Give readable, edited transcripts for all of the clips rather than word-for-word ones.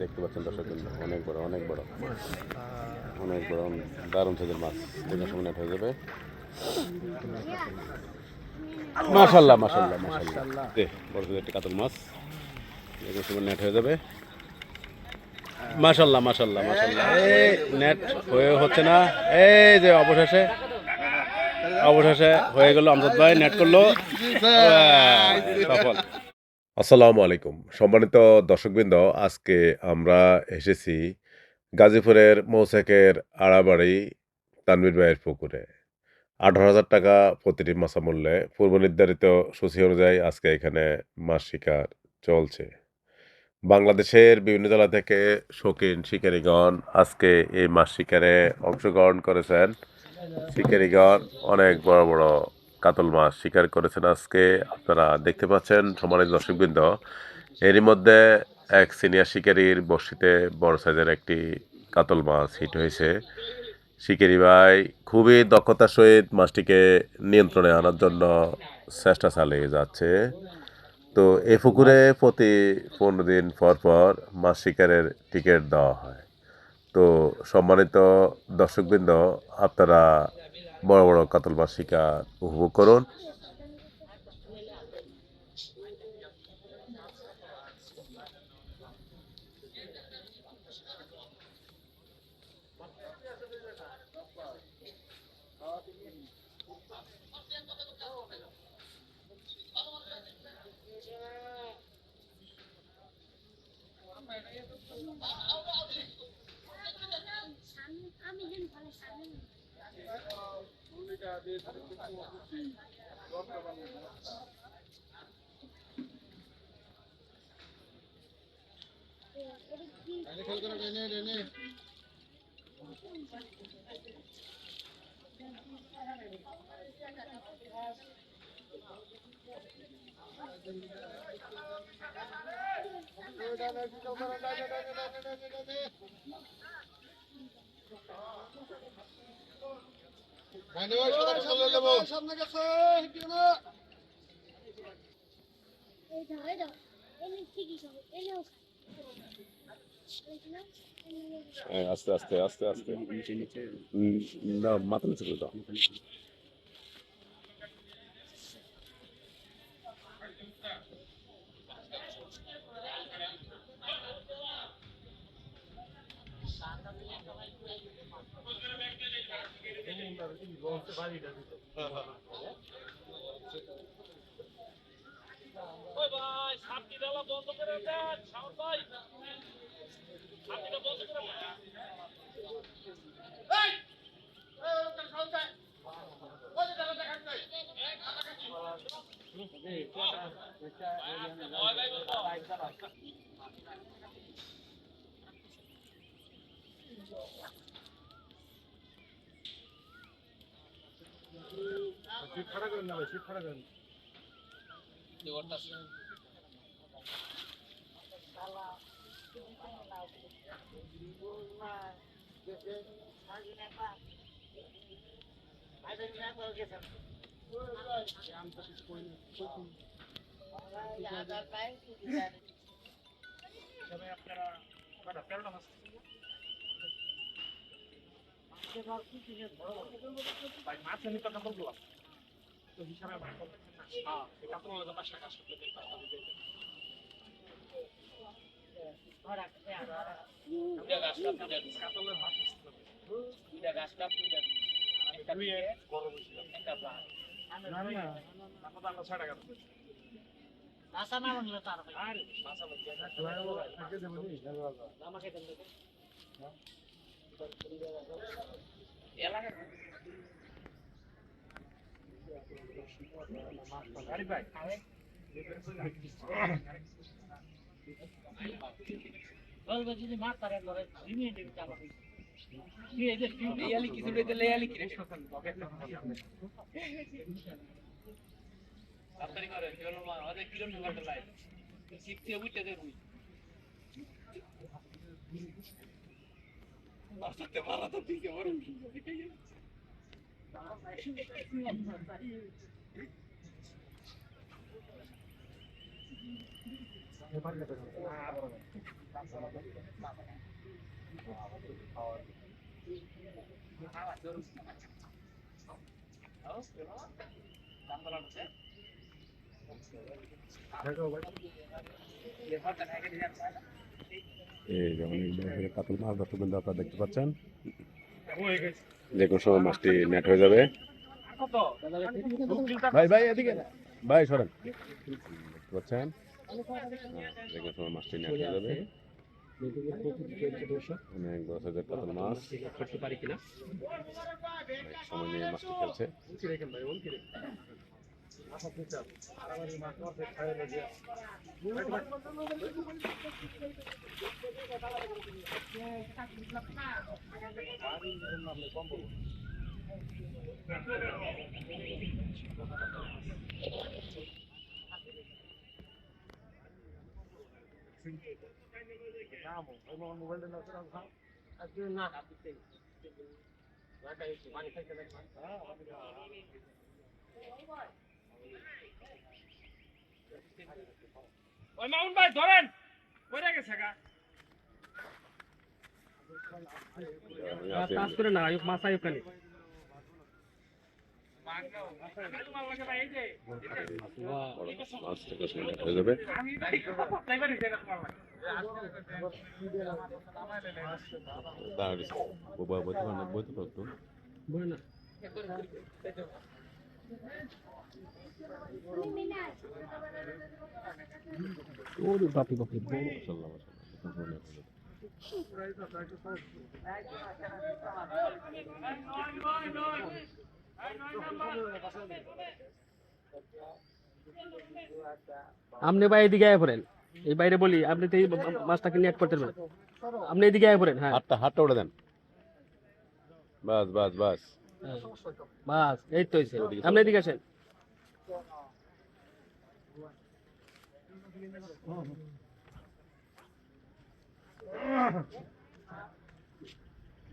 দেখতে পাচ্ছেন দর্শক, অনেক বড় অনেক বড় অনেক বড় দারুণ সাইজের মাছ। দেখে সময় নেট হয়ে যাবে। মাশাল্লাহ মাশাল্লাহ মাশাল্লাহ, বড় সাইজের একটা কাতল মাছ। দেখে সময় নেট হয়ে যাবে। মাশাল্লাহ মাশাল্লাহ মাশাল্লাহ, এই নেট হয়ে হচ্ছে না, এই যে অবশেষে অবশেষে হয়ে গেল। আমজাদ ভাই নেট করলো, সফল। আসসালামু আলাইকুম সম্মানিত দর্শকবৃন্দ, আজকে আমরা এসেছি গাজীপুরের মৌচাকের আড়াবাড়ি তানভীর ভাইয়ের পুকুরে। 18,000 টাকা প্রতিটি মাছা মূল্যে পূর্ব নির্ধারিত সূচি অনুযায়ী আজকে এখানে মাছ শিকার চলছে। বাংলাদেশের বিভিন্ন জেলা থেকে শৌখিন শিকারীগণ আজকে এই মাছ শিকারে অংশগ্রহণ করেছেন। শিকারীগণ অনেক বড় বড় কাতল মাছ শিকার করেছেন আজকে, আপনারা দেখতে পাচ্ছেন সম্মানিত দর্শকবৃন্দ। এরই মধ্যে এক সিনিয়র শিকারীর বড়শিতে বড় সাইজের একটি কাতল মাছ হিট হয়েছে। শিকারী ভাই খুবই দক্ষতার সহিত মাছটিকে নিয়ন্ত্রণে আনার জন্য চেষ্টা চালিয়ে যাচ্ছে। তো এ পুকুরে প্রতি 15 দিন পর পর মাছ শিকারের টিকিট দেওয়া হয়। তো সম্মানিত দর্শকবৃন্দ, আপনারা বড় বড় কাতল মাছ শিকার উপভোগ করুন। আস্তে আস্তে আস্তে আস্তে, না মাথা নিচে করে দাও। এই যে অনেক বড় বড় কাতল মাছ দর্শক বিন্দু আপনারা দেখতে পাচ্ছেন। যে কোনো সময় মাছটি নেট হয়ে যাবে। ভাই ভাই এদিকে ভাই সরেন, দেখতে পাচ্ছেন যে কোনো সময় মাছটি নেট হয়ে যাবে। অনেক বড় সাইজের কাতল মাছ, সময় নিয়ে মাছটি খেলছে। ওই মামুন ভাই ধরেন কইরা গেছে গা পাস করে না আয়ুব মাছ আয়ুব কানি মাছ থেকে সময় নেট হয়ে যাবে। আমি ভাই তাই পারি না তোমার দাঁড়িয়ে বইতে পারেন, বইতে পারো একটু। বল না ওরে বাপি বাপি মাশাআল্লাহ মাশাআল্লাহ। আপনি ভাই এদিকে আয় পড়েন এই বাইরে বলি আপনি তো এই মাছটাকে নেট করতে পারেন আপনি এদিকে আয় পড়েন হ্যাঁ হাতটা উঠে দেন, বাস বাস বাস। বাস এই তো হইছে আপনি এদিকে আসেন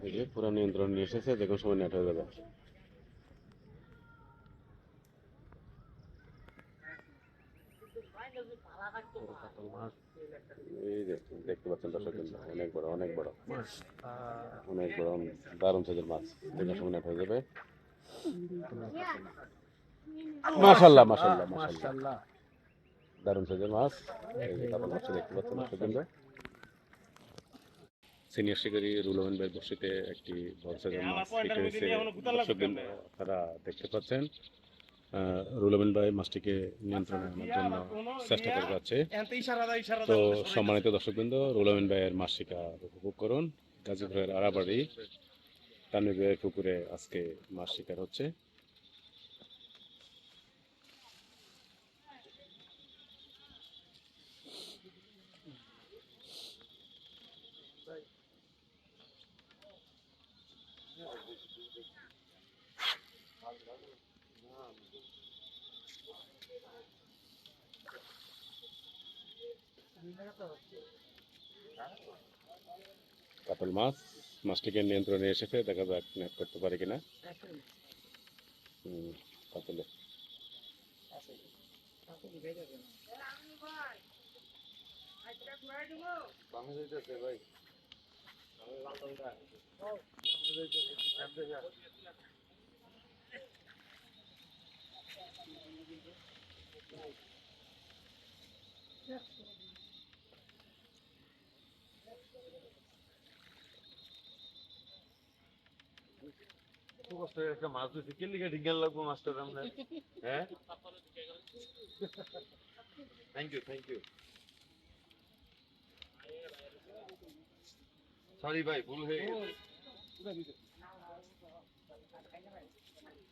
এই যে পুরো নিয়ন্ত্রণ নিয়ে এসেছে, যে কোনো সময় নেট হয়ে যাবে। এই যে দেখতে পাচ্ছেন দর্শক, অনেক বড় অনেক বড় অনেক বড় দারুণ সাইজের মাছ, যে কোনো সময় নেট হয়ে যাবে। মাশাআল্লাহ মাশাআল্লাহ মাশাআল্লাহ, দারুণ সাইজের মাছ। এই যে কাতল মাছটা দেখতে পাচ্ছেন দর্শক বিন্দু। সিনিয়র শিকারী রুল আমিন ভাইয়ের বড়শিতে একটি বড় সাইজের মাছ হিট হয়েছে দর্শক বিন্দু আপনারা দেখতে পাচ্ছেন। রুল আমিন ভাই মাছটিকে নিয়ন্ত্রণে আনার জন্য চেষ্টা করে যাচ্ছে। তো সম্মানিত দর্শকবৃন্দ, রুল আমিন ভাইয়ের মাছ শিকার উপভোগ করুন। গাজীপুরের আড়াবাড়ি তানভীর ভাইয়ের পুকুরে আজকে মাছ শিকার হচ্ছে। কাতল মাছ, মাছটিকে নিয়ন্ত্রণে এসেছে, দেখা যাক নেট করতে পারে কিনা। কাতলে একটা মাছ ধরছি কে লিখে ঢিঙ্গাল লাগবো মাছটার আমরা হ্যাঁ থ্যাংক ইউ সরি ভাই ভুল হয়ে গেছে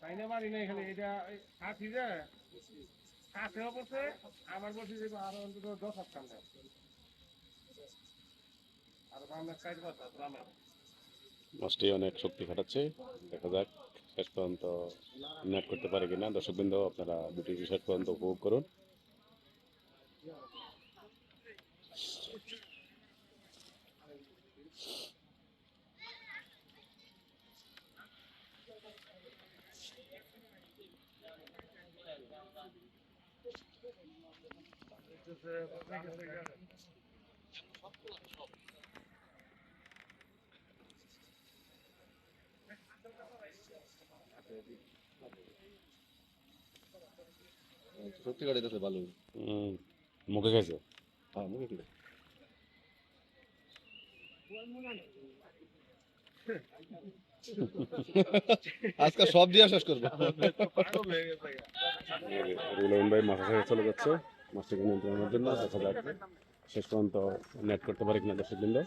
তাইনা মারি না এখানে এটা কাঠি যে কাছেও পড়ছে আমার বলছি যে আরো অন্তত 10 হাত কান্দে আর আমরা সাইড করতে আমরা মাছটি অনেক শক্তি খাটাচ্ছে, দেখা যাক শেষ পর্যন্ত নেট করতে পারে কিনা। দর্শকবৃন্দ আপনারা দুটি শেষ পর্যন্ত উপভোগ করুন। সত্যি করে দিতেছে ভালো। মুখে খাইছে। হ্যাঁ, মুখে দিবে। আজকে সব দিয়া শেষ করবো। রুলাইন ভাই মাথা থেকে চলে যাচ্ছে মাছটাকে নিয়ন্ত্রণের জন্য। দেখা যাক শেষ পর্যন্ত নেট করতে পারে কিনা দর্শক বৃন্দ।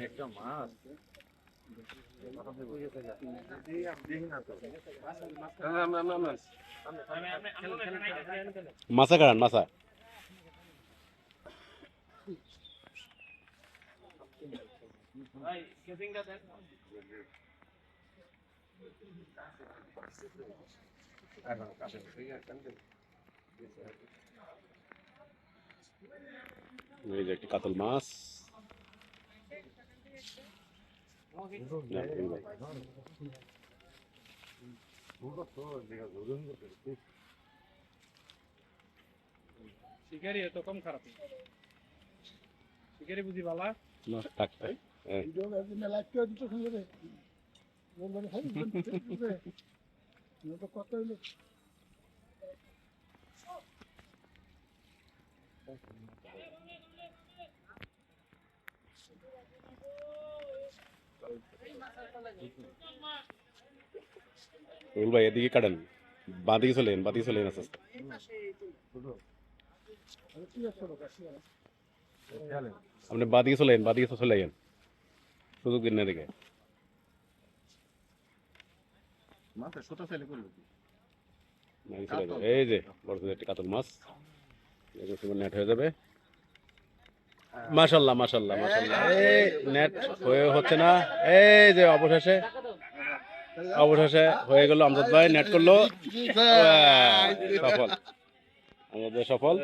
একটা মাছ মাছা কাড়ান মাছা। এই যে একটি কাতল মাছ। শিকারি এত কম খারাপ না। শিকারি বুঝি বালা না, থাক, থাক। হ্যাঁ। রুল ভাই এদিকে কাটেন, বাঁদিকে চলে যান, বাঁদিকে চলে যান আস্তে আস্তে। আপনি বাঁদিকে চলে যান, বাঁদিকে চলে যান, সুযোগ দিন না এদিকে। মাথা ছোট ফেলে করলো কি? বাঁদিকে চলে যান। এই যে বড় একটি কাতল মাছ নেট হয়ে যাবে। মাশাল্লাহ মাশাল্লাহ মাশাল্লাহ। এই নেট হয়ে হচ্ছে না। এই যে অবশেষে অবশেষে হয়ে গেল। আমজাদ ভাই নেট করলো, সফল, আমজাদ ভাই সফল।